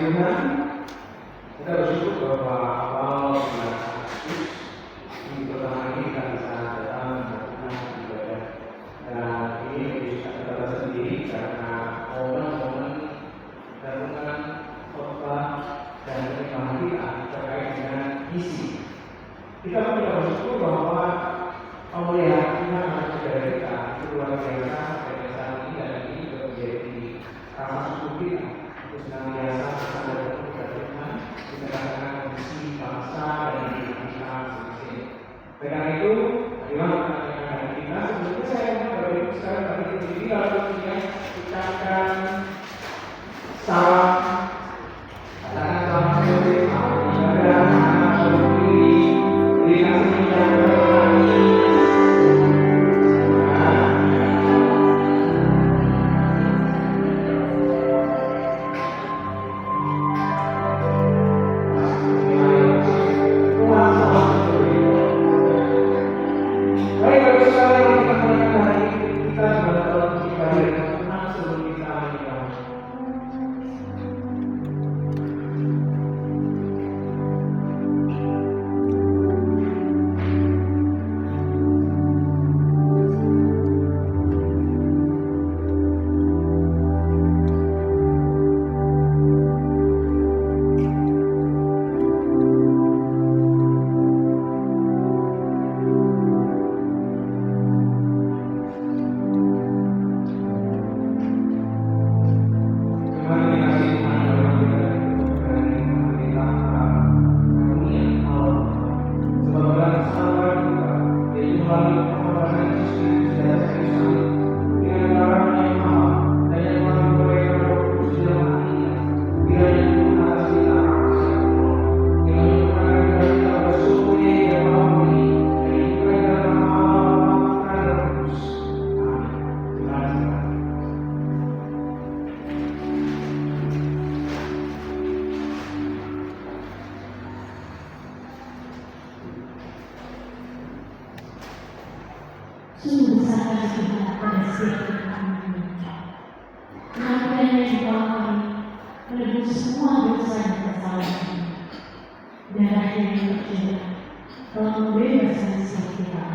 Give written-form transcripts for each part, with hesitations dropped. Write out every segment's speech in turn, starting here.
Tuhan, kita bersyukur bahwa awal bulan Agustus minggu pertama ini kita bisa datang melakukan ibadah. Dan ini bisa kita sendiri karena momen-momen renungan khotbah dan perkembangan kita terkait dengan isi. Kita pun juga bersyukur bahwa pemeliharaan Tuhan atas saudara kita itu luar biasa sampai saat ini, dan ini juga menjadi rasa syukur kita untuk senantiasa bersama dengan Tuhan di tengah-tengah kondisi bangsa dan negeri kita sendiri. Oleh karena itu, marilah kita sebelumnya saya berbagi sekarang bagi diri lalu kemudian ucapkan salam. Katakan salam seperti ibadah berdiri di kasih yang terhati. Sungguh sangat Tuhan pada setiap kami. Pengampunan yang dibawa kami menebus semua dosa dan kesalahan. Darah yang tercurah telah membebaskan setiap kita.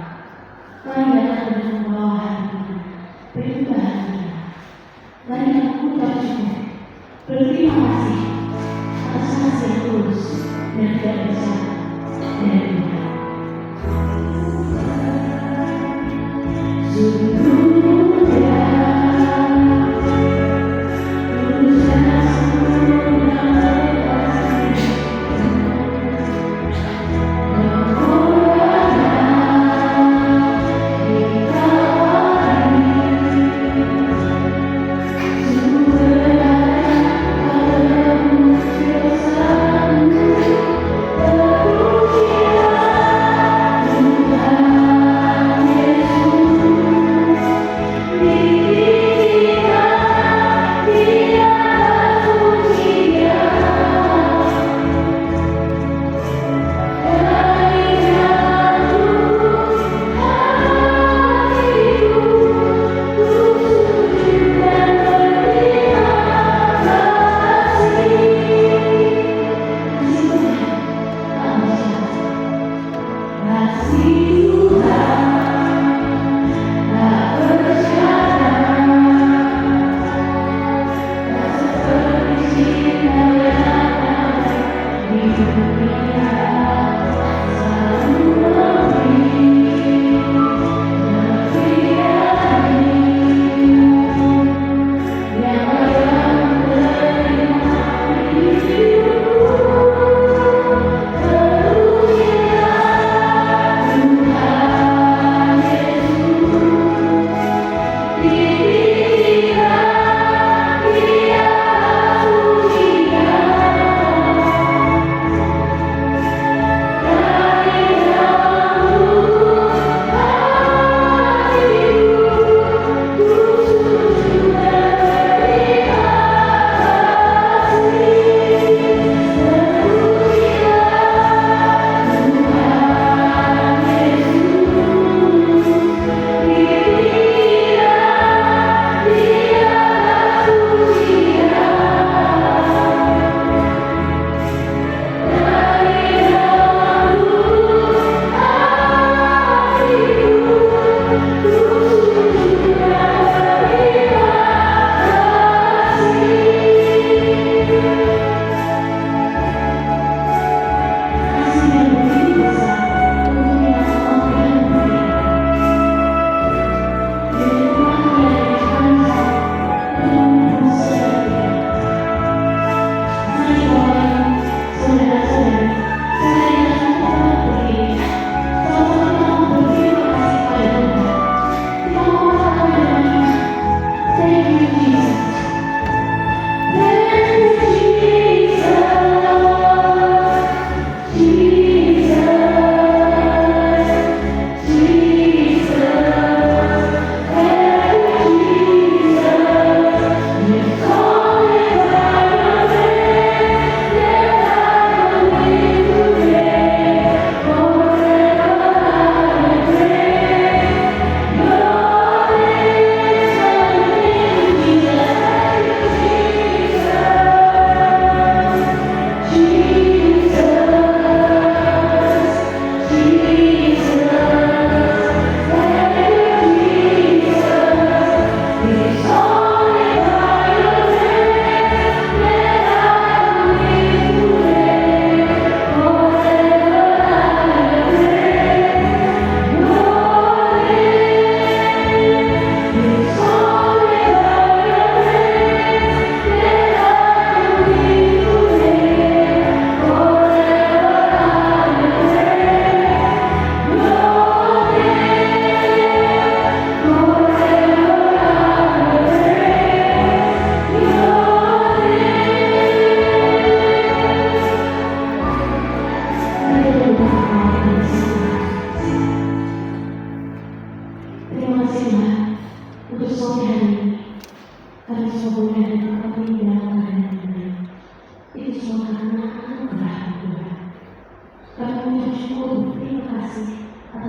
Kami datang dengan membawa hati penuh bahagia. Kami mengucap syukur, berterima kasih atas kasih yang tulus dan tidak bersalah dari Tuhan.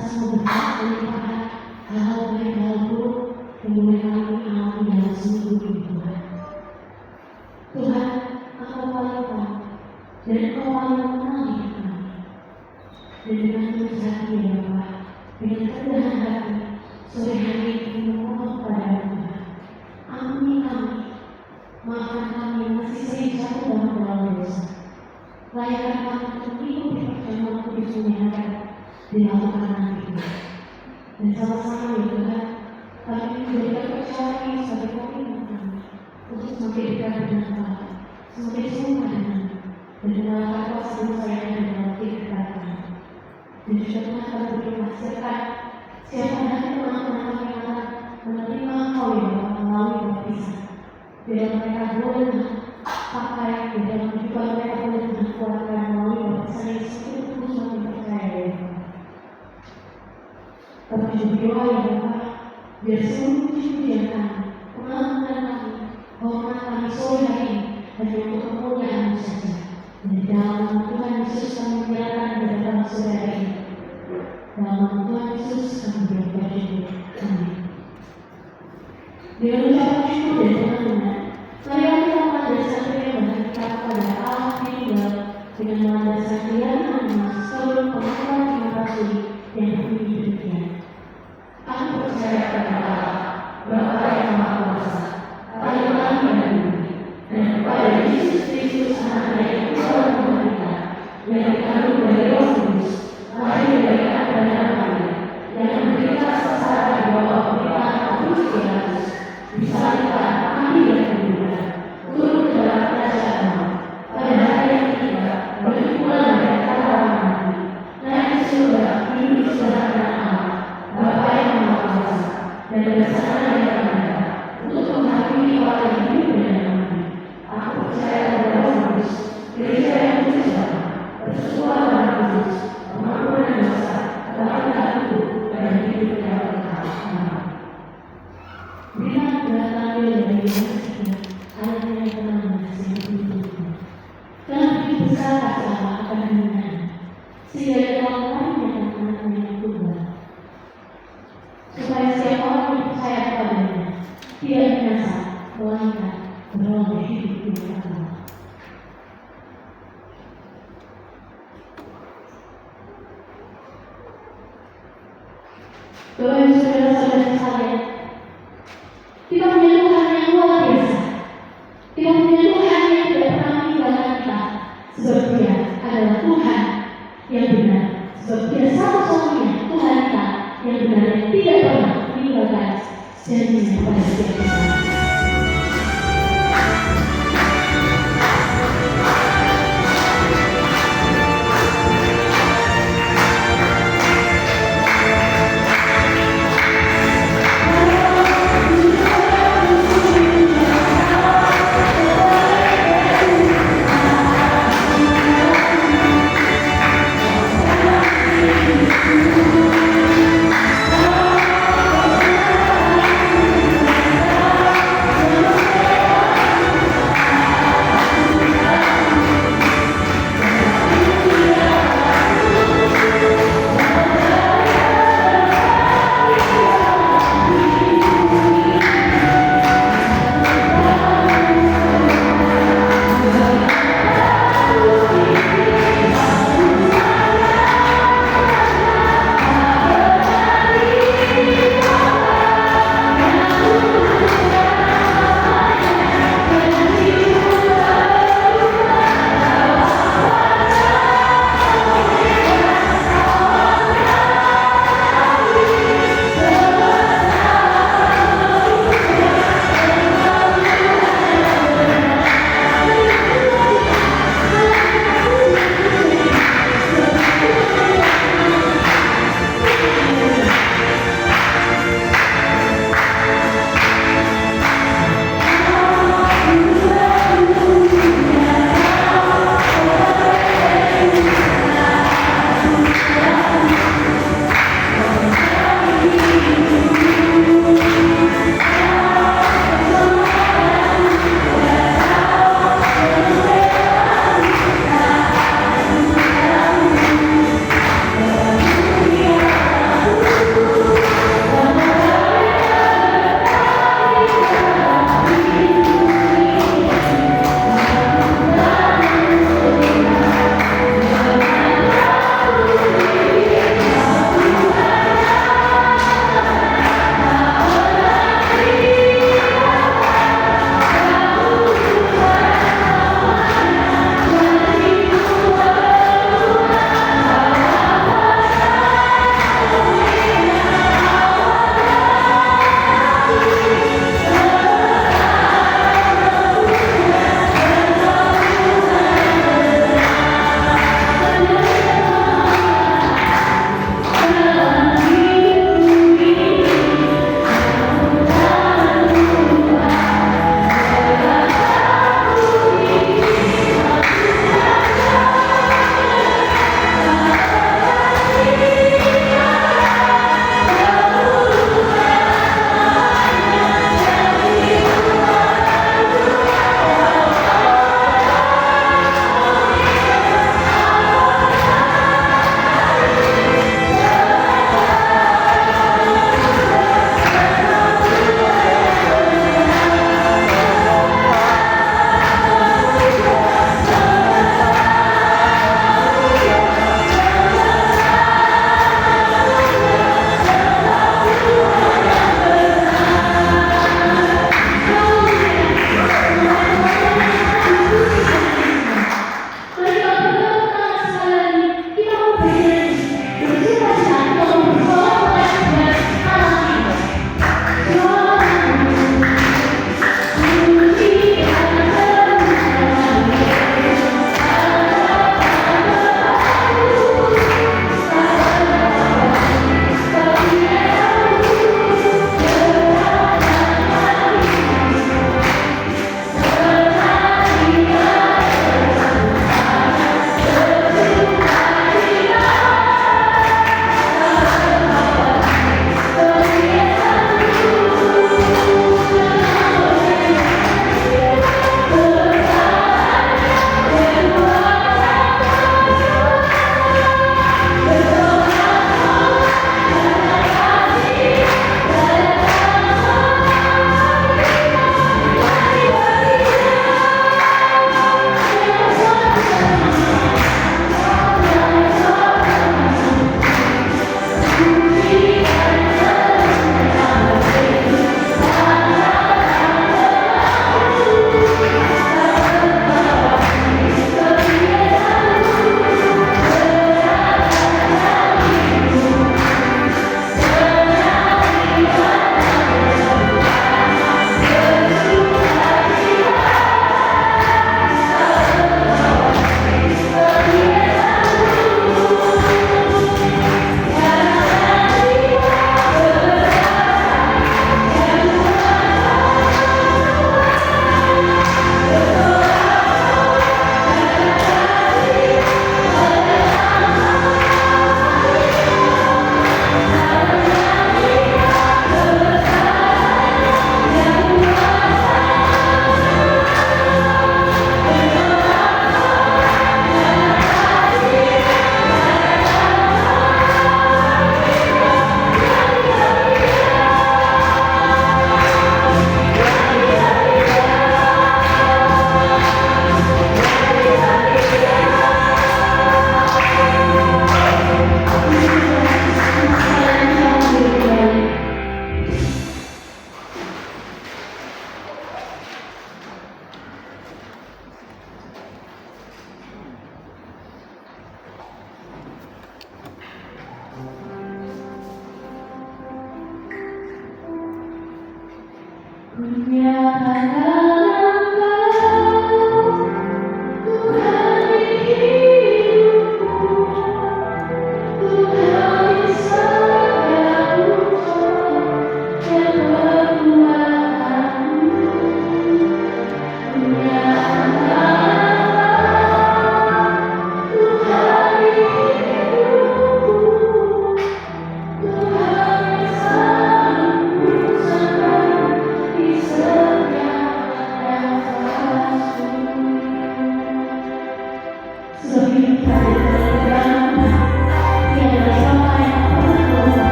atas semua berkat kelimpahan hal-hal baik hal buruk yang boleh kami alami dalam seminggu ini Tuhan. Tuhan, Engkau paling tahu dan Engkau paling mengenal hidup kami. Dan dengan tulus hati ya Bapa, dengan kerendahan hati, sore hari ini memohon kepada Tuhan. Ampuni kami, maafkan kami yang masih sering jatuh dalam dosa. Layakan kami untuk mengikuti perjamuan kudus-Mu yang akan dilakukan nanti. Dan sama-sama ya Tuhan, kami memberikan percaya ini sebagai komitmen kami untuk semakin dekat dengan Tuhan, semakin serupa dengan dan mengalahkan kuasa dosa yang ada dalam kehidupan kami. Dan juga Tuhan kami berdoa siapa nanti teman-teman kami yang akan menerima Engkau ya Bapa melalui baptisan. Biar mereka boleh pakai di dalam kehidupan mereka boleh dikuatkan melalui baptisan yang semakin terus semakin percaya ya Bapa. Kami juga berdoa ya Bapa, biar seluruh puji-pujian kami, pengampunan kami, hormat kami sore hari ini hanya untuk kemuliaan-Mu saja. Dan di dalam nama Tuhan Yesus kami menyerahkan kepada saudara ini. Dalam nama Tuhan Yesus kami berdoa syukur. Amin. Dengan ucapan syukur dan pengakuan, marilah kita melandaskan firman kita kepada Allah Tunggal dengan melandaskan firman seluruh pengakuan terima kasih yang berbunyi demikian. Aku percaya kepada Allah, Bapa yang Maha Kuasa, Allah yang bumi, dan kepada Yesus Kristus Anak yang telah menderita, yang dikandung dari Roh Kudus, lahir dari Anak dan Maria, yang menderita sengsara di bawah pemerintahan Pontius Pilatus, disalibkan, mati dan kubur, turun ke dalam kerajaan Allah, pada hari yang ketiga berkumpulan dari antara orang mati, naik ke surga, duduk di sebelah kanan Allah, Bapa yang Maha Kuasa, dan bersama yang ada untuk menghakimi orang yang hidup dan yang mati. Aku percaya pada Roh Kudus, Gereja yang kudus dan persekutuan Darah Kudus, pengampunan dosa, kebangkitan tubuh, dan hidup yang kekal. Amin. Berilah keberatan dari Yesus anaknya yang telah mengasihi hidupmu. Telah begitu besar kasih Allah akan dunia, sehingga Dia telah menyatakan anaknya yang tunggal, supaya setiap orang yang percaya kepadanya tidak binasa, melainkan beroleh hidup yang kekal. Bapak Ibu saudara-saudara sekalian, kita punya Tuhan yang luar biasa. Kita punya Tuhan yang tidak pernah meninggalkan kita, sebab Dia adalah Tuhan yang benar. Sebab Dia satu-satunya Tuhan kita yang benar, yang tidak pernah meninggalkan janjinya kepada setiap kita.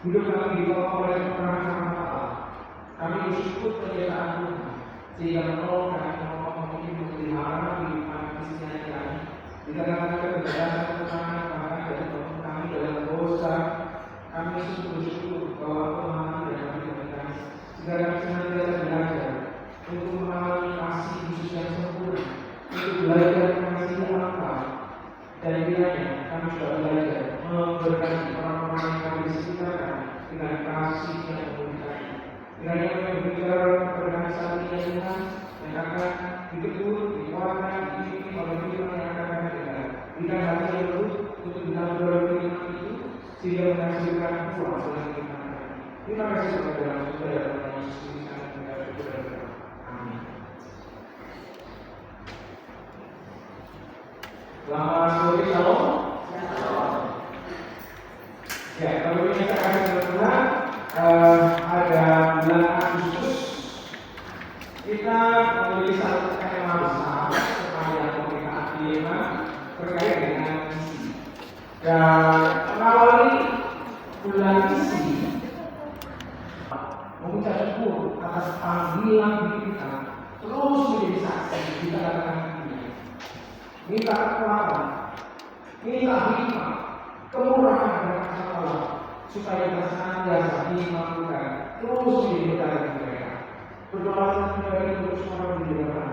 Hidup kami dibawa oleh perangan Allah. Kami bersyukur penyertaan Tuhan, sehingga menolong kami memiliki pemeliharaan kehidupan Kristiani kami. Dikarenakan kebebasan Tuhan kami dari kami dalam dosa, kami sungguh bersyukur bahwa Tuhan yang kami memberkati orang-orang yang kami di sekitar kami dengan kasih yang memberikan. Kiranya kami berbicara keberkatan ini Tuhan yang akan ditegur, dikuatkan, dipimpin oleh firman yang akan kami dengar. Berikan hati yang lembut untuk mengambil firman itu sehingga menghasilkan buah dalam firman kami. Terima kasih kepada dalam saudara Tuhan Yesus Kristus yang kita berdoa. Amin. Selamat sore, Shalom. Ya, kalau ini kita akan berbulan ada bulan Agustus. Kita memiliki satu tema besar sepanjang pemerintahan Dilema terkait dengan visi. Dan mengawali bulan visi, mengucap syukur atas panggilan diri kita terus menjadi saksi di tengah-tengah dunia. Minta kekuatan, minta hikmah, kemurahan dan kasih Allah supaya kita senantiasa dimampukan terus menjadi berkat mereka. Berdoa sampai untuk semua di dalam.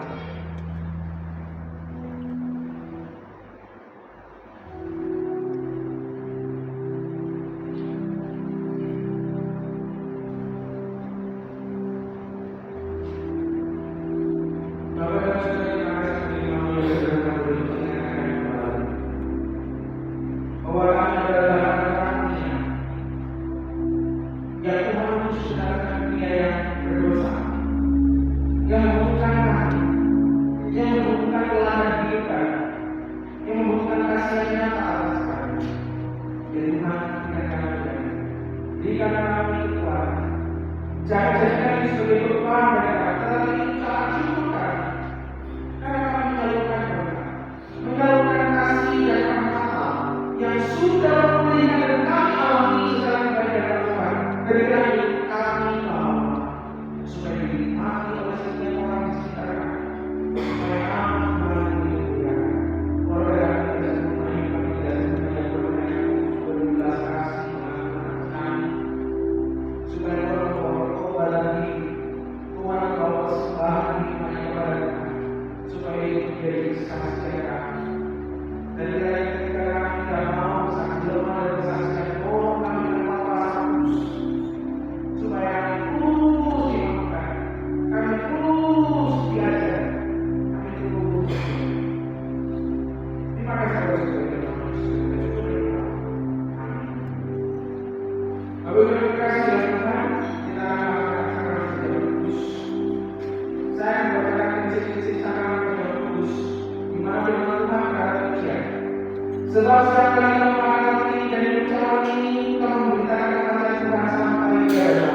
Sebab setiap kali kita mengatakan ini dan ucapan ini, kita memberitakan kepada Tuhan sampai kepada.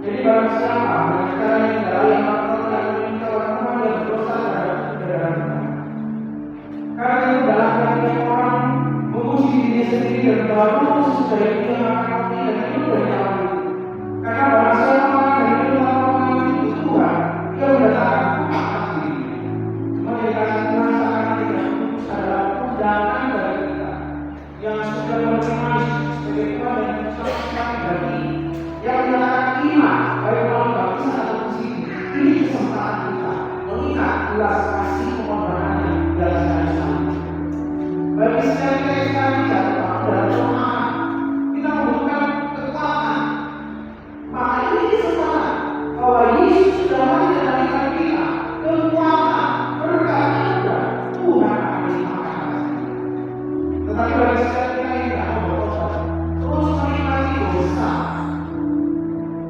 Jadi barang siapa menyatakan yang dalam yang melakukan meminta orang Tuhan yang berdosa terhadap saudara kita. Karena itu dalam hati orang memuji dirinya sendiri dan baru supaya dia mengakui dan hidup dari alam itu. Karena barang siapa yang melakukan itu Tuhan, dia mendatangkan Tuhan asli. Cuma dikasih Tuhan sangat tidak putus adalah undangan yang sudah menerima sebagai Tuhan dan Tuhan bagi yang menyatakan iman baik orang bangsa atau muslim. Ini kesempatan kita mengingat belas kasih pengorbanannya dalam sekali salib. Bagi setiap kita jatuh dalam doa, kita membutuhkan kekuatan. Maka ini kesempatan bahwa Yesus sudah mati dan berikan kita kekuatan berkat Tuhan akan melimpahkan. Tetapi bagi setiap kita yang tidak mau bertobat, terus menikmati dosa,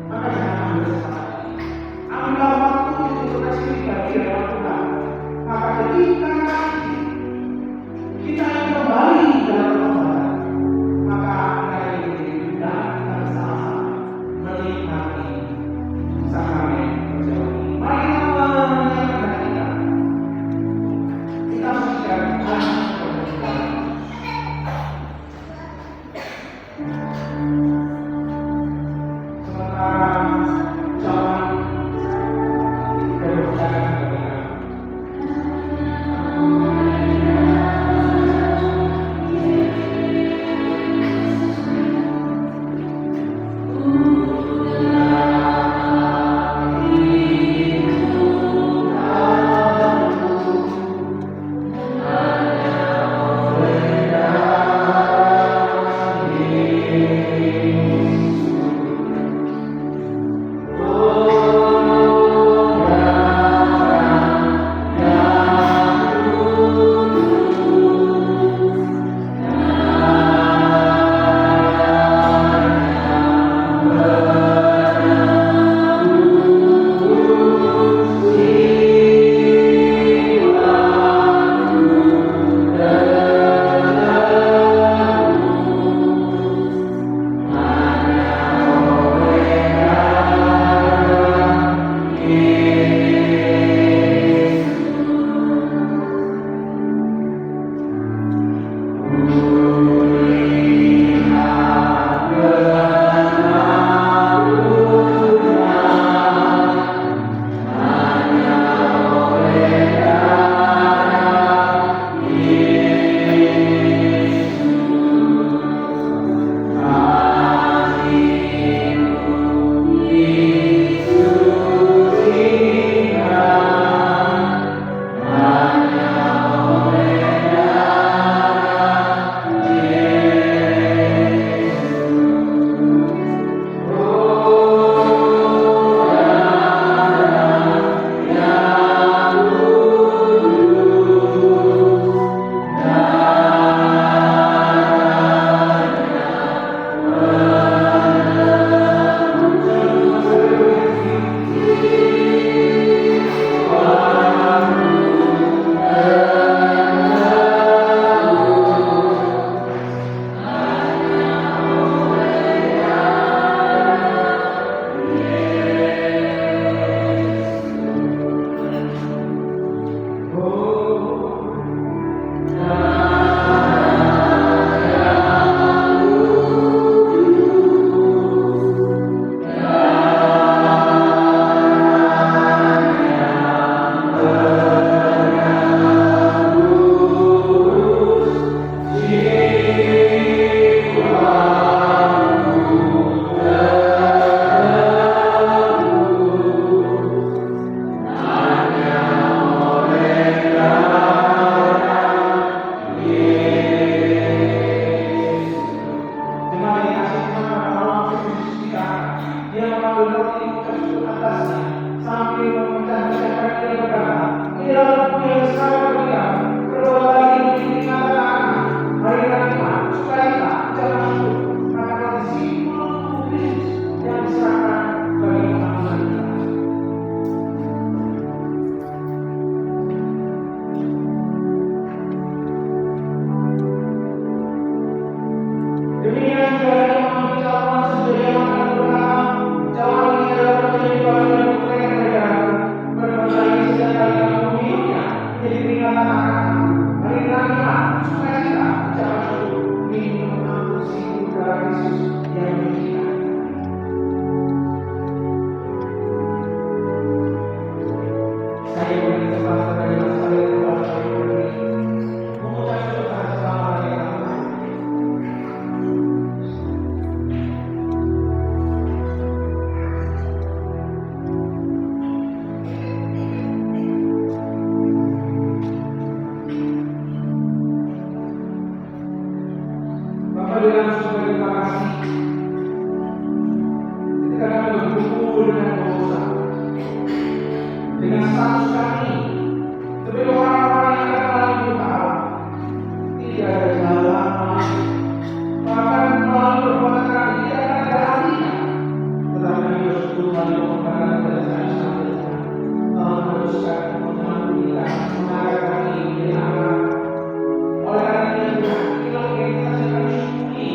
maka jangan ambil kesempatan. Ambillah waktu untuk kasih bagi dalam Tuhan. Maka ketika nanti kita yang kembali dalam pertobatan, maka kita yang diundang kita bersama menikmati sakramen perjamuan. Mari kita menyiapkan kita. Kita menyiapkan perjamuan. Demikian juga yang mengambil calon sesuai yang akan berharap calon ini adalah menjadi bagian dari mereka mereka berpercaya setiap kali kamu meminumnya jadi peringatan akan hari terakhir sukacita ucapan syukur minum aku siku darah Yesus yang menyelamatkan. Saya beri kesempatan dari masalah kepada saya beri mengucap syukur selama hari Rabu. Bapak bilang supaya terima kasih ketika kami berkumpul dengan dosa, dengan status kami sebagai orang-orang yang akan melalui doa, tidak ada jalan, bahkan melalui perbuatan kami tidak akan ada artinya. Tetapi kami bersyukur melalui pengorbanan kepada saya sampai sekarang, Allah meneruskan mengampuni kita, mengajar kami menjadi anak. Oleh karena itu, kita kami syukuri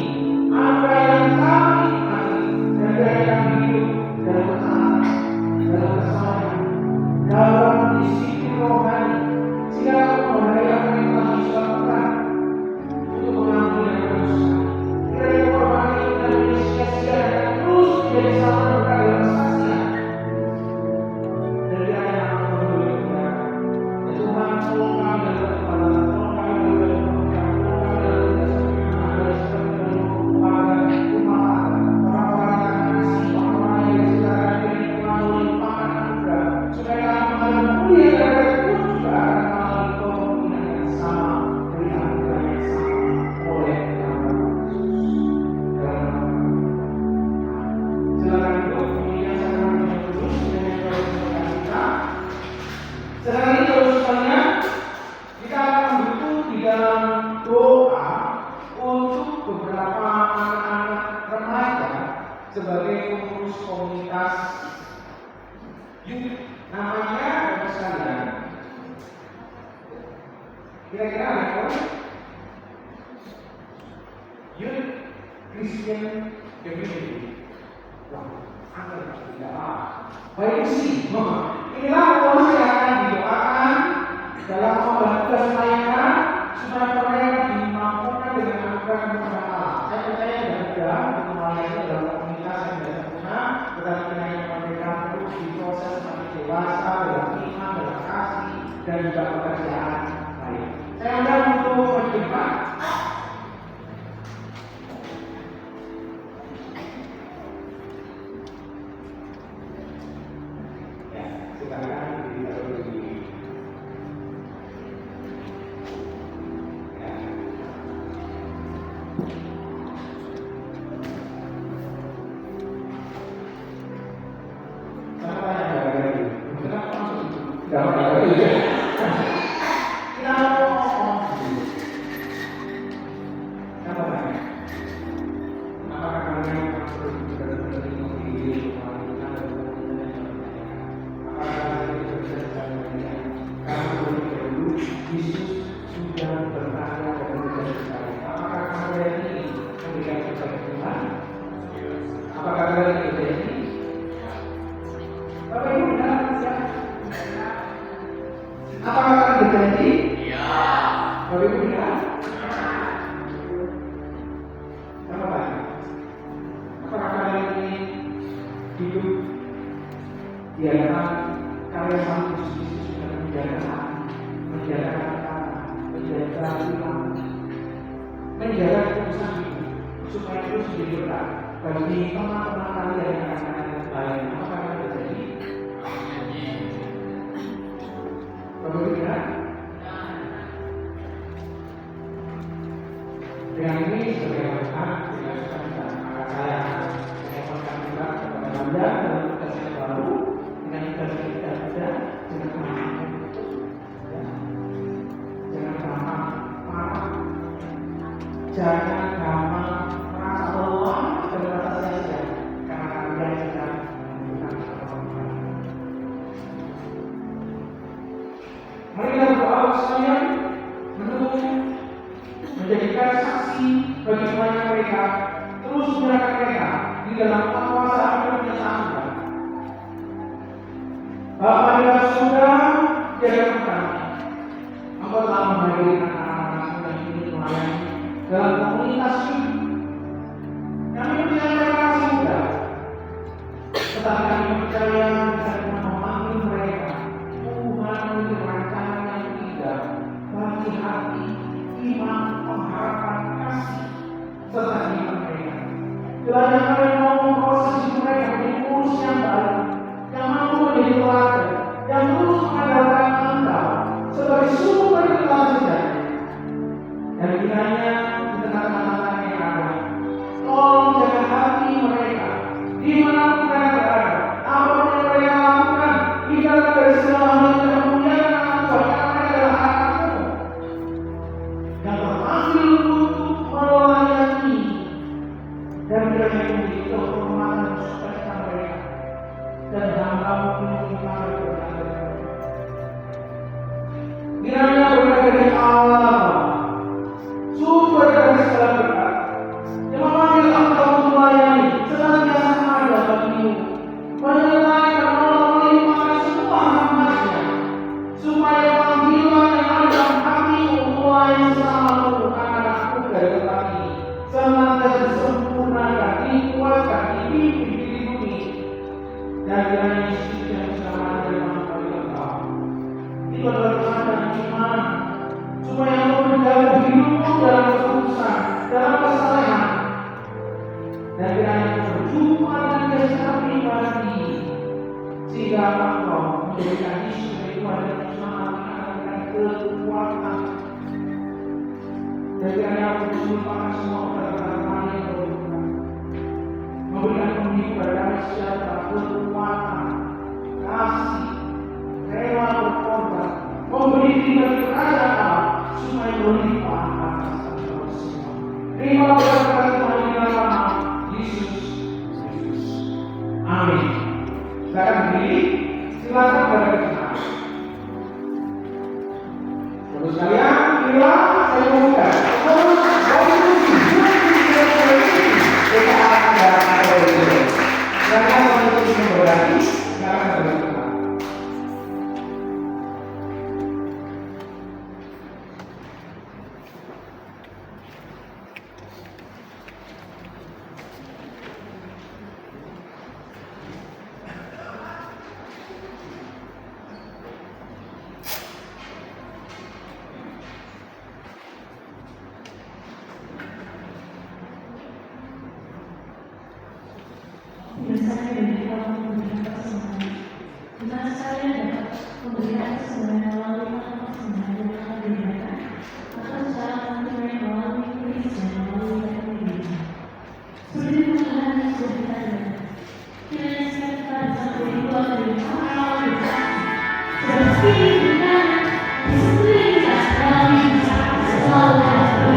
apa yang kami nikmati dan biarkan kami hidup dalam ketaatan, dalam kesabaran, dalam disiplin rohani, sehingga mengenai apa yang telah Yesus lakukan untuk mengampuni dan menebus. Kiranya korban itu tidak menjadi sia-sia dan terus menjadi sama berkat dalam kesaksian. Dan kiranya nama Tuhan berlimpah. Ya Tuhan, tolong kami dalam kepadatan, tolong kami dalam pekerjaan, tolong kami dalam tidak seperti keluarga, rumah tangga, orang-orang yang kasih, orang-orang yang saudara beri pengaruh limpahan anugerah, supaya kami mengalami mulia dan mereka pun juga akan mengalami kemungkinan yang sama dari anugerah yang sama oleh nama Yesus. Dalam nama silakan duduk, kemudian saya akan menunjuk terus dengan kepada kita. Sekarang ini terus sekalian, kita akan mendukung di dalam doa untuk beberapa anak-anak remaja sebagai pengurus komunitas youth. Namanya Bapak sekalian, kira-kira ada apa? Youth Christian Community. Wah, angkat tidak apa. Baik sih. Inilah proses yang akan didoakan dalam pembantuan mereka supaya mereka dimampukan dengan anugerah kemuliaan Allah. Saya percaya dan mudah untuk melayani dalam komunitas yang tidak sempurna, tetapi kiranya mereka terus diproses semakin dewasa dalam iman, dalam kasih, dan juga pekerjaan baik. Saya undang untuk berdebat. Ya, silakan ditaruh di sini. Ya. Sama yang ada lagi. Kenapa masuk? Tidak ada lagi. Kita mau ngomong. Kenapa lagi? Apakah kalian masuk juga menerima diri wanita dan wanita yang bertanya? Apakah kalian bisa melihat kamu lebih dahulu Yesus sudah bertanya dan memberikan sekali? Apakah kalian ini memberikan kepada Tuhan? Apakah kalian ini? Bapak Ibu benar ya? Apakah kalian berjanji? Iya. Bapak Ibu benar? Apa lagi? Apakah kalian ini hidup di hadapan karya Sang Yesus sudah menjaga kata, menjaga iman, menjaga keputusan hidup supaya terus menjadi berkat bagi teman-teman kalian yang akan lain? Apakah kalian berjanji? Bapak Ibu benar? Dengan ini sebagai berkat dengan sukacita maka saya menyampaikan juga kepada Anda dalam tugas yang baru dengan tugas yang tidak ada dengan kemampuan jangan gampang marah, jangan gampang merasa lelah dan merasa sia-sia karena kalian sedang membutuhkan pertolongan. Mari kita berdoa sekalian menjadikan saksi bagi semuanya mereka mereka, terus menyerahkan mereka di dalam penguasaan kebiasaan Tuhan. Bapa di dalam surga, jadikan kami. Engkau telah menghadiri anak-anak yang ini melayani dalam komunitas ini. Kami percaya mereka masih muda, tetapi kami percaya bisa Tuhan memanggil mereka. Tuhan memiliki rancangan yang indah bagi hati, iman, pengharapan, kasih, serta iman mereka. Kiranya kami mau memproses mereka menjadi urus yang baik, yang mampu menjadi teladan, yang terus mengandalkan Engkau sebagai sumber kelanjutan. Dan kiranya di tengah-tengah yang ada, tolong jaga hati mereka, di mana mereka berada, apa yang mereka lakukan, hindar dari segala hal yang tidak memuliakan nama Tuhan, karena mereka adalah anak-Mu yang terpanggil untuk melayani. Dan kiranya menjadi kehormatan dan sukacita mereka, dan hamba-Mu menyukai berkata. Kiranya berkat dari Allah, sumber dari segala berkat, yang memanggil Engkau untuk melayani, senantiasa ada bagi-Mu, menyertai dan melimpahkan semua hamba-Nya, supaya panggilan yang ada dalam hati-Mu untuk melayani sesama-Mu anak-anak-Mu dari tempat ini senantiasa disempurnakan, dikuatkan, dipimpin, dilindungi, dan kiranya Yesus yang selamat dari bagi Engkau. Itu adalah keadaan iman, supaya Engkau menjaga hidupmu dalam kesuksesan, dalam kesalehan, dan kiranya Engkau berjumpa dengan Dia secara pribadi, sehingga Engkau menjadikan Yesus sebagai Tuhan dan Juru Selamat, kekuatan. Dan kiranya Engkau mencurahkan semua perkataan yang Engkau berikan, memberikan penghidupan dari sejahtera, kekuatan, kasih, rela berkorban, memberi diri bagi kerajaan Allah, supaya berlimpah atas kita semua. Terima berkat Tuhan di dalam nama Yesus Kristus. Amin. Silakan berdiri, silakan berdoa. Terus kalian, inilah saya membuka. Kita akan berdoa. Silakan untuk berdoa. Silakan berdoa. Saya dapat memberikan persembahan. Jika saya dapat memberikan persembahan melalui persembahan yang telah diberikan, atau secara tunai melalui tulis dan melalui rekening. Seperti Tuhan yang sudah ditanda, kiranya kita bisa berdoa dari awal seperti kita disembunyikan kami selalu ada.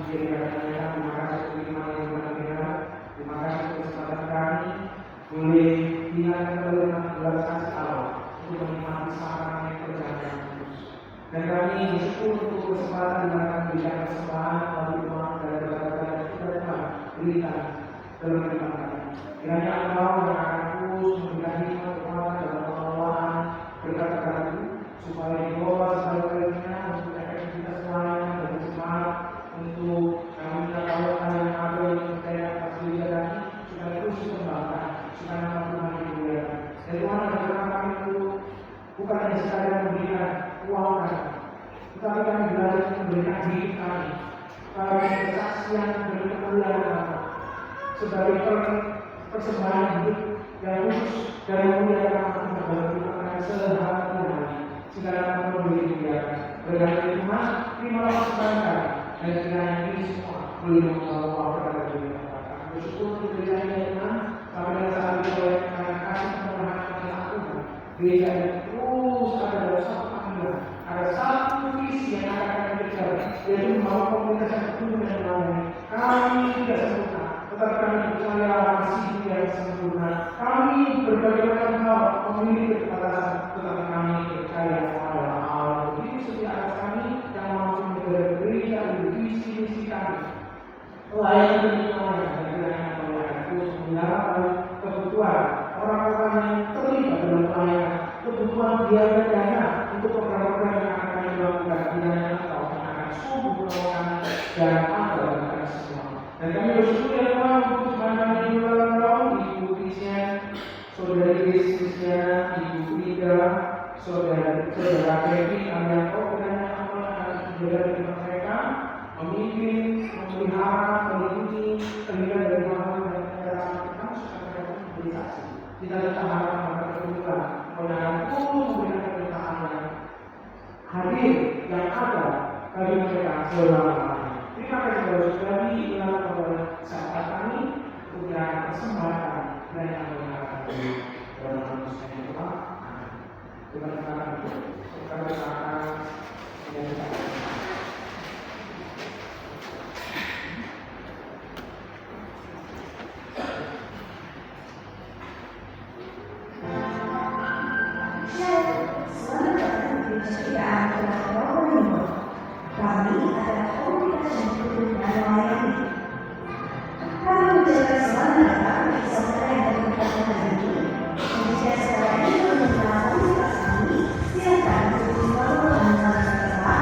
menjadi katanya. Terima kasih untuk firman yang benar. Terima kasih untuk kesempatan kami boleh diingatkan oleh belas kasih Allah untuk menikmati sakaran yang berjalan terus. Dan kami bersyukur untuk kesempatan di mana kami bisa kesempatan melalui Tuhan dari berbagai yang sudah Tuhan berikan dalam kehidupan kami. Kiranya Engkau yang akan terus memberikan hikmat Tuhan dalam pengelolaan berkat-berkat itu, supaya dikelola sebaik-baiknya untuk efektivitas lain dan semangat untuk kami melakukan yang ada yang percaya atas diri kami, supaya terus dikembangkan, supaya nama Tuhan dimuliakan. Dan Tuhan adalah kami itu bukan hanya sekadar memberikan uang kami, tetapi kami belajar memberikan diri kami, supaya kesaksian dari kemuliaan kami sebagai persembahan hidup yang khusus dan memuliakan Tuhan dalam kehidupan sehari-hari. Segala macam boleh dibiarkan. Berganti Tuhan, terimalah persembahan kami, dan kiranya ini semua boleh membawa kepada diri kami. Bersyukur untuk gereja Tuhan, sampai dengan saat ini oleh karena kasih penuhan yang Tuhan, gereja ini terus ada dalam satu panggilan, ada satu visi yang akan kami kejar, yaitu membawa komunitas yang penuh dan damai. Kami tidak sempurna, tetapi kami percaya masih yang sempurna. Kami berbagai macam hal memiliki keterbatasan, tetapi kami percaya kepada Allah begitu setia atas kami yang mampu menjaga gereja dan visi kami. Layan penyelenggaraan dan kiranya pelayanan terus menyerap kebutuhan orang-orang yang terlibat dalam pelayanan, kebutuhan biaya dana untuk program-program yang akan kami lakukan. Kiranya Engkau akan sungguh menolong dan ada dalam semua. Dan kami bersyukur ya Tuhan untuk semangat kami ulang tahun Ibu Christian, Saudari Christian, Ibu Frida, Saudara Kevin, alias kiranya Allah akan menjaga kehidupan mereka, memimpin, memelihara, melindungi, terhindar dari hal-hal yang tidak kita supaya mereka menjadi saksi. Kita tetap harap pada kebetulan, oleh yang terus memberikan pernyataan yang hadir yang ada bagi mereka selama-lamanya. Terima kasih saudara-saudari yang kepada sahabat kami untuk yang kesempatan dan yang mengenalkan dalam manusia yang Tuhan. Terima kasih saudara yang kita kami adalah komunitas yang hidup dan melayani. Kami menjaga selama bagi saudara yang berkebutuhan hari ini, menjaga saudara ini mengenal komunitas kami, silakan untuk dibawa dengan segera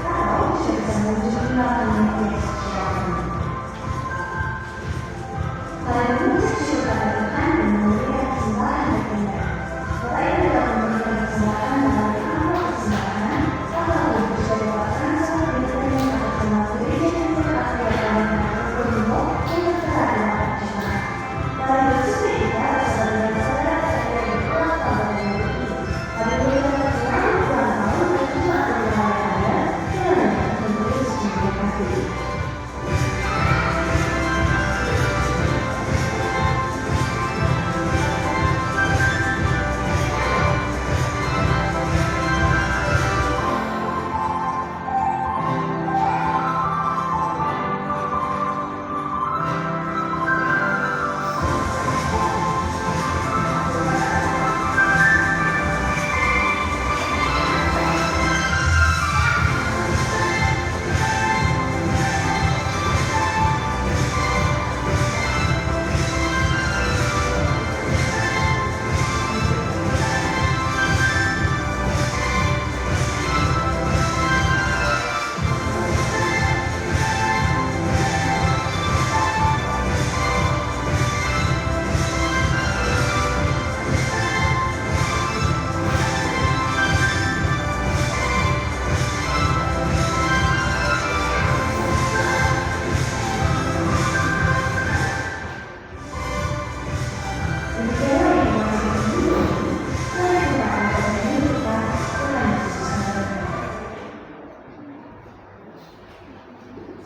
atau bisa mengunjungi media sosial kami. Kalian mengucap syukur kepada Tuhan dan memberikan persembahan yang benar. Selain dalam memberikan persembahan melalui amal persembahan, atau bisa dapatkan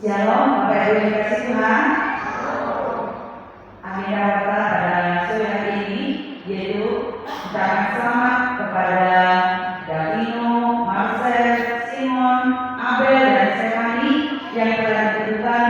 Shalom, Bapak Ibu yang dikasihi Tuhan. Agenda kita pada sore hari ini yaitu ucapan selamat kepada Davino, Marcel, Simon, Abel, dan Stephanie yang telah ditentukan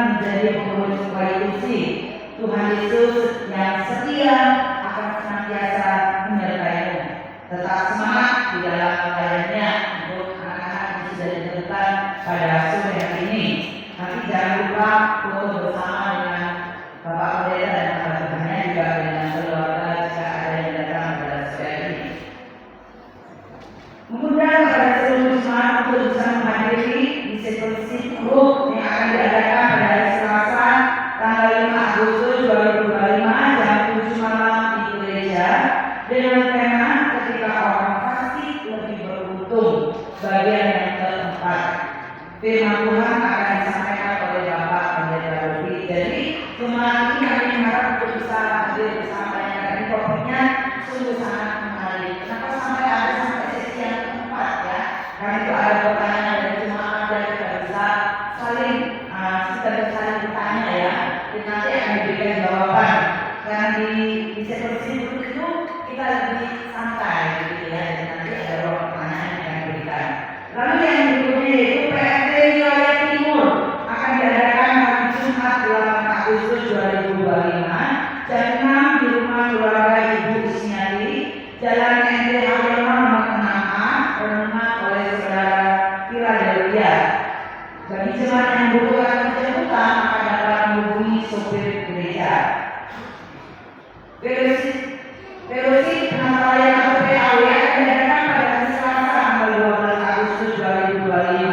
di discipleship group itu kita lebih santai gitu ya. Jadi nanti ada ruang pertanyaan yang diberikan. Lalu yang berikutnya yaitu PRT Wilayah Timur akan diadakan hari Jumat 8 Agustus 2025 jam 6 di rumah keluarga Ibu Isnyali, Jalan NT Haryono nomor 6A, rumah oleh saudara Philadelphia. Bagi jemaat yang membutuhkan penjemputan maka dapat menghubungi sopir gereja. Fellowship penampilan atau PAW akan diadakan pada hari Selasa tanggal 12 Agustus 2025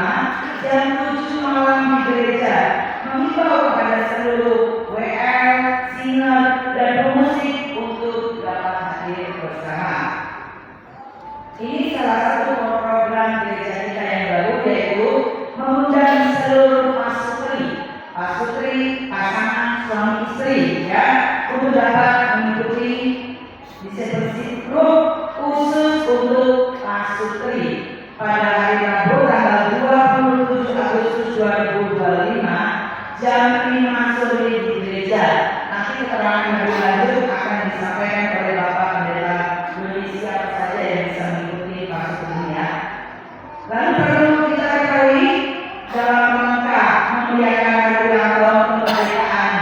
jam 7 malam di gereja. Menghimbau kepada seluruh WL, singer, dan pemusik untuk dapat hadir bersama. Ini salah satu program gereja kita yang baru, yaitu mengundang seluruh pasutri, pasangan suami istri ya untuk dapat mengikuti discipleship group khusus untuk pasutri pada hari Rabu tanggal 27 Agustus 2025 jam 5 sore di gereja. Nanti keterangan lebih lanjut akan disampaikan oleh Bapak Pendeta Doni siapa saja yang bisa mengikuti pasutri ya. Lalu perlu kita ketahui dalam rangka memuliakan hari ulang tahun kemerdekaan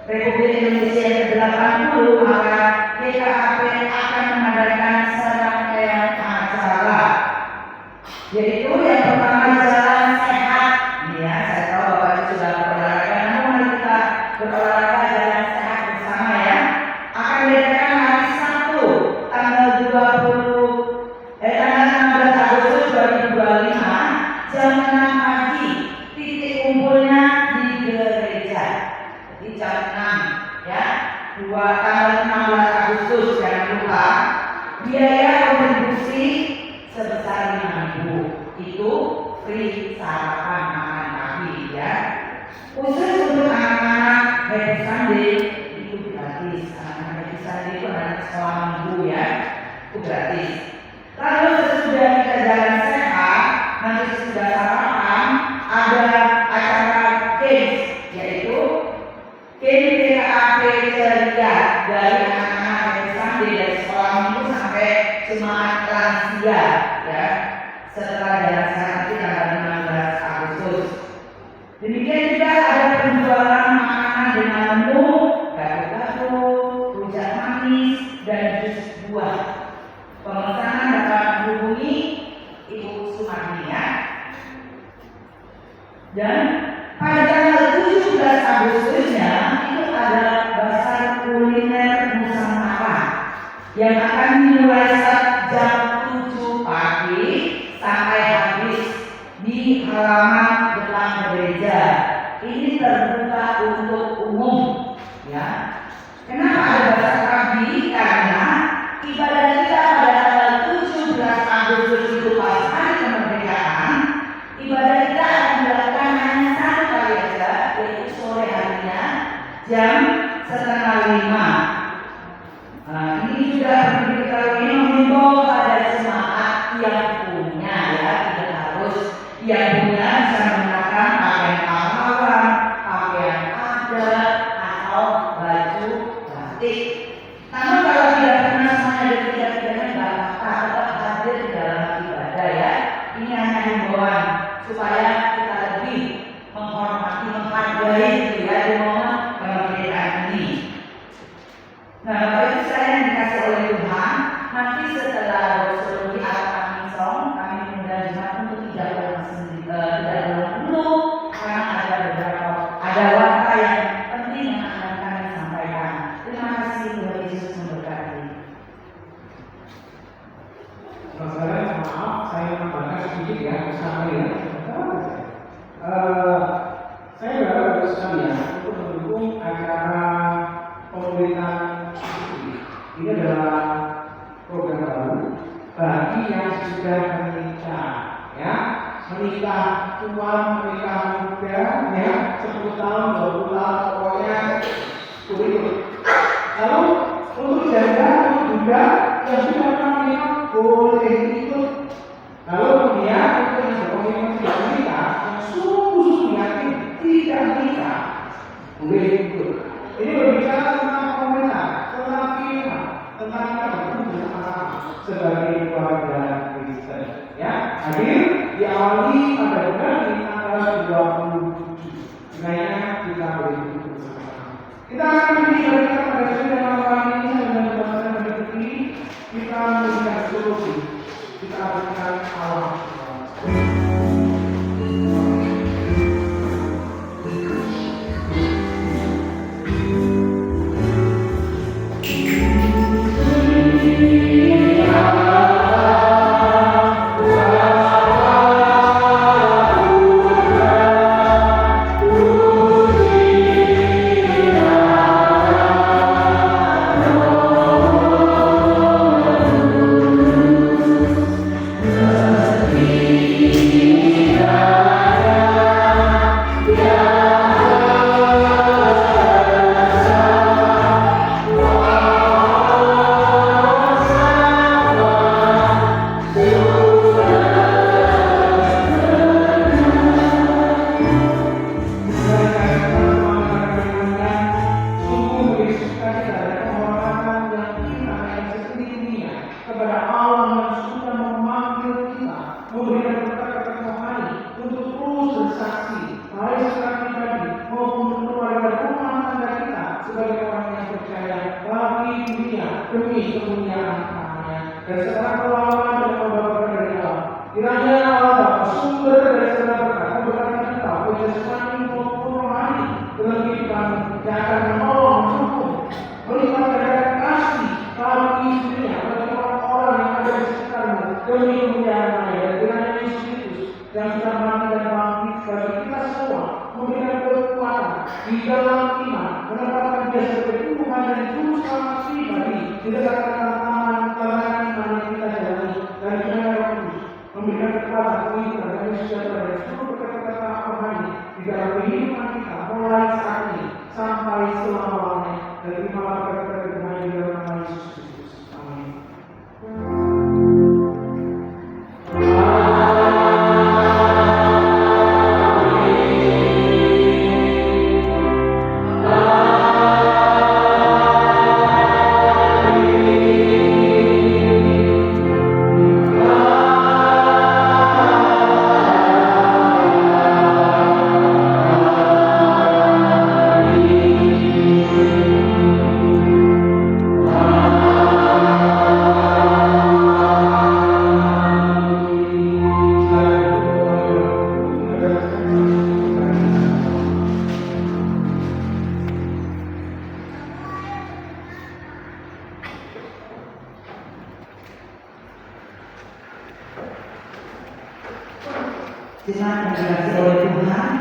Republik Indonesia yang ke-80, maka GKAP akan mengadakan serangkaian acara, yaitu yang pertama jalan sehat. Ya, saya tahu Bapak Ibu sudah berolahraga, namun mari kita berolahraga jalan sehat bersama ya. Akan diadakan hari Sabtu tanggal 16 Agustus 2025 jam 6 pagi. Titik kumpulnya di gereja. Jadi jam 6 ya. Tanggal 16 Agustus jangan lupa. Biaya kontribusi sebesar 5.000. Itu free sarapan makan pagi ya. Khusus untuk anak-anak Happy Sunday itu gratis. Anak-anak Happy Sunday itu anak sekolah minggu ya. Itu gratis. Lalu sesudah kita jalan sehat, nanti sesudah sarapan ada acara games, yaitu game PKAP ceria dari anak-anak Happy Sunday dari sekolah minggu sampai jemaat lansia ya. Setelah jalan sehat nanti tanggal 15 Agustus. Demikian juga ada penjualan makanan dengan menu gado-gado, rujak manis, dan jus buah. Pemesanan dapat menghubungi Ibu Sumarni ya. Dan pada tanggal 17 Agustusnya itu ada bazar kuliner Nusantara yang akan dimulai jam 7 pagi sampai habis di halaman depan gereja. Ini terbuka untuk umum ya. Kenapa ada bazar pagi? Karena ibadah kita pada tanggal 17 Agustus itu pas hari kemerdekaan, ibadah kita akan dilakukan hanya satu kali aja, yaitu sore harinya jam 4:30. Ini juga perlu diketahui menghimbau pada jemaat yang punya ya, tidak harus yang punya bisa menggunakan pakaian pahlawan, pakaian adat atau baju batik. Namun kalau tidak pernah semuanya dan tidak-tidaknya tidak apa-apa, tetap hadir di dalam ibadah ya. Ini hanya himbauan supaya kita lebih menghormati, menghargai gitu ya di momen kemerdekaan ini. Nah, Bapak Ibu saya yang dikasih oleh Tuhan, nanti setelah doksologi atau kamisong, kami mengundang jemaat untuk tidak berulang dulu karena ada warta yang penting yang akan kami sampaikan. Terima kasih Tuhan Yesus memberkati. Saudara, maaf saya menambahkan sedikit ya bersama ya. Saya berharap sekalian untuk mendukung acara pemerintahan ini adalah program baru bagi yang sudah menikah ya, menikah tua, menikah muda ya, 10 tahun, 20 tahun, pokoknya kurikulum. Lalu untuk janda, untuk muda yang sudah menikah boleh ikut. Lalu kemudian untuk yang berkomitmen tidak menikah, yang sungguh-sungguh yakin tidak menikah, boleh ikut. Ini berbicara tentang firman, tentang kita berkumpul bersama-sama sebagai keluarga Kristen. Ya, hadir diawali pada bulan ini tanggal 27. Kiranya kita berkumpul bersama-sama. Kita akan memberikan pada saudara yang malam ini dengan bahasa berikut. Kita memberikan solusi. Kita berikan awal. Jemaat yang dikasihi oleh Tuhan,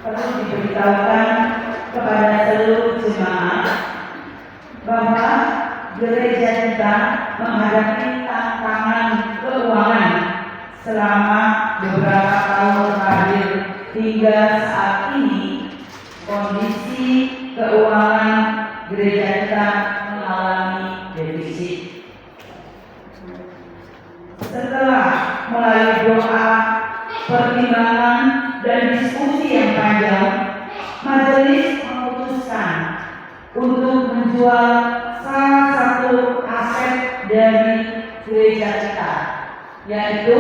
perlu diberitahukan kepada seluruh jemaat bahwa gereja kita menghadapi tantangan keuangan selama beberapa tahun terakhir. Hingga saat ini kondisi keuangan gereja kita mengalami defisit. Setelah melalui doa, pertimbangan dan diskusi yang panjang, majelis memutuskan untuk menjual salah satu aset dari gereja kita, yaitu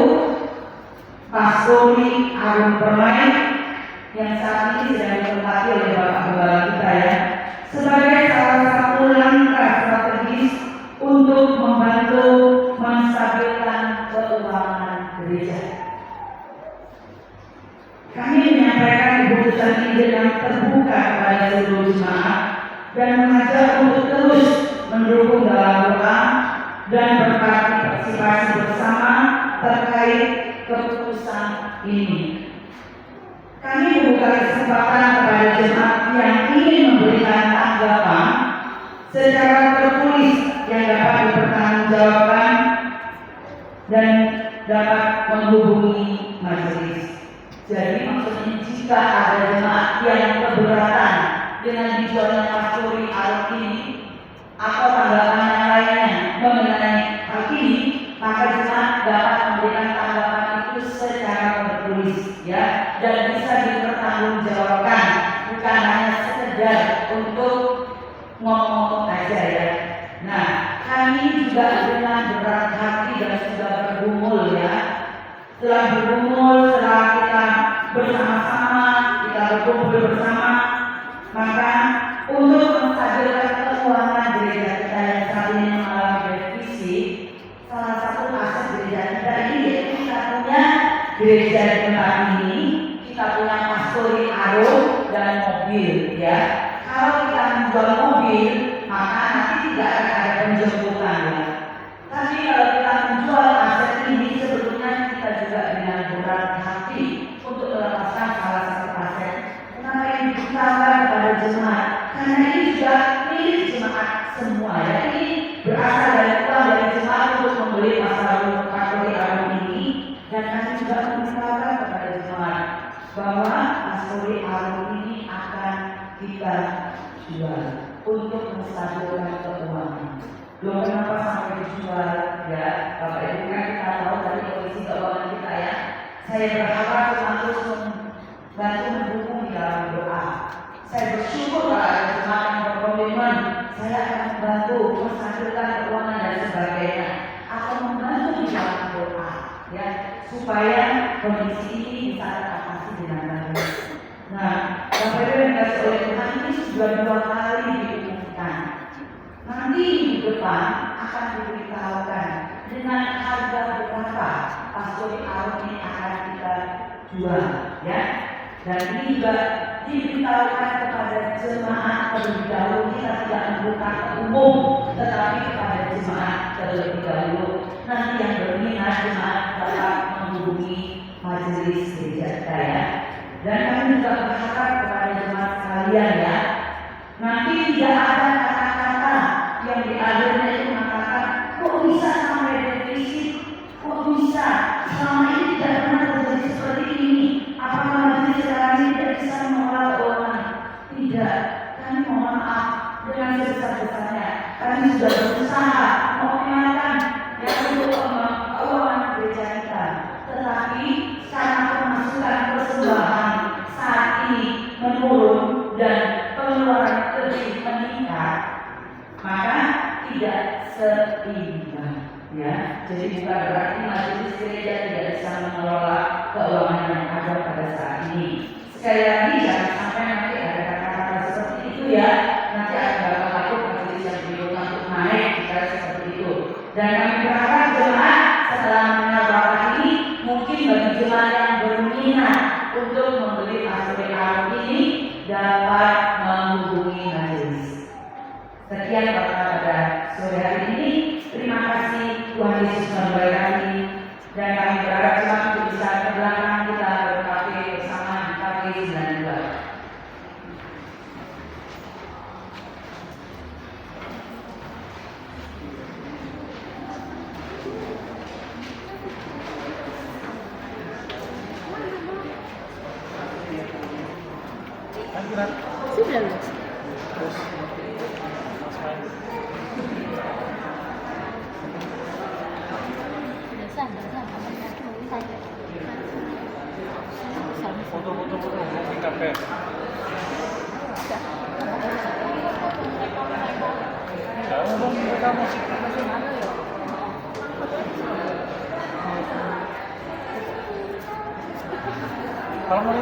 Pastori Arum Permai yang saat ini sedang ditempati oleh Bapak Gembala kita ya, sebagai salah satu langkah strategis untuk membantu menstabilkan keuangan gereja. Kami menyampaikan keputusan ini dengan terbuka kepada seluruh jemaat dan mengajak untuk terus mendukung dalam doa dan berpartisipasi bersama terkait keputusan ini. Kami membuka kesempatan kepada jemaat yang ingin memberikan tanggapan secara tertulis yang dapat dipertanggungjawabkan dan dapat menghubungi majelis. Jadi maksudnya jika ada jemaat yang keberatan dengan dijualnya Pastori Arum ini atau tanggapan yang lainnya mengenai hal ini, maka jemaat dapat memberikan tanggapan itu secara tertulis ya, dan bisa dipertanggungjawabkan, bukan hanya sekedar untuk ngomong aja ya. Nah, setelah berkumpul, setelah kita bersama-sama, kita berkumpul bersama, maka untuk menstabilkan keuangan gereja kita yang saat ini mengalami defisit, salah satu aset gereja kita ini yaitu kita punya gereja di tempat ini, kita punya pastori arung dan mobil, ya. Kalau kita menjual mobil, maka nanti tidak akan ada penjemputan, ya. Tapi kalau kita menjual aset ini, sebetulnya kita juga dengan berat hati untuk melepaskan salah satu aset. Kenapa ini ditawarkan kepada jemaat? Karena ini juga milik jemaat semua, ya. Ini berasal dari uang dari jemaat untuk membeli pastori arung ini, dan kami juga menawarkan kepada jemaat bahwa pastori arung ini akan kita jual untuk menstabilkan keuangan. Loh, kenapa sampai dijual? Ya, Bapak Ibu kan kita tahu dari kondisi keuangan kita, ya. Saya berharap Tuhan terus membantu mendukung di dalam doa. Saya bersyukur kalau ada jemaat yang berkomitmen, saya akan membantu menstabilkan keuangan dan sebagainya, atau membantu di dalam doa, ya, supaya kondisi ini bisa teratasi dengan baik. Nah, Bapak Ibu yang dikasihi oleh Tuhan, ini sudah 2 kali diumumkan. Nanti di depan akan diberitahukan dengan harga berapa pastori arung ini akan kita jual, ya. Dan ini juga diberitahukan kepada jemaat terlebih dahulu. Kita tidak membuka ke umum, tetapi kepada jemaat terlebih dahulu. Nanti yang berminat jemaat dapat menghubungi majelis gereja kita, ya. Dan kami juga berharap kepada jemaat sekalian, ya, nanti tidak ada kata-kata yang di akhirnya itu mengatakan, kok bisa sampai defisit, kok bisa selama ini tidak pernah terjadi seperti ini, apakah majelis sekarang ini tidak bisa mengelola keuangan? Tidak, kami mohon maaf dengan sebesar-besarnya. Kami sudah berusaha mengoptimalkan yang untuk keuangan gereja kita, tetapi karena pemasukan persembahan saat ini menurun dan pengeluaran lebih meningkat, maka tidak seimbang, ya. Jadi bukan berarti majelis gereja tidak bisa mengelola keuangan yang ada pada saat ini. Sekali lagi, jangan sampai nanti ada kata-kata seperti itu, ya. Nanti akan takut majelis yang dibutuhkan untuk naik jika seperti itu. Dan kami berharap jemaat setelah mendengar bapak ini, mungkin bagi jemaat yang berminat untuk membeli pastori arung ini dapat menghubungi majelis. Sekian Bapak pada sore hari ini. Terima kasih, Tuhan Yesus memberkati, dan kami berharap Tuhan untuk bisa ke belakang kita berkafe bersama di kafe 92. Sudah loh. Foto-foto di kafe. Jauh mereka musik masih mana ya? Kalau mau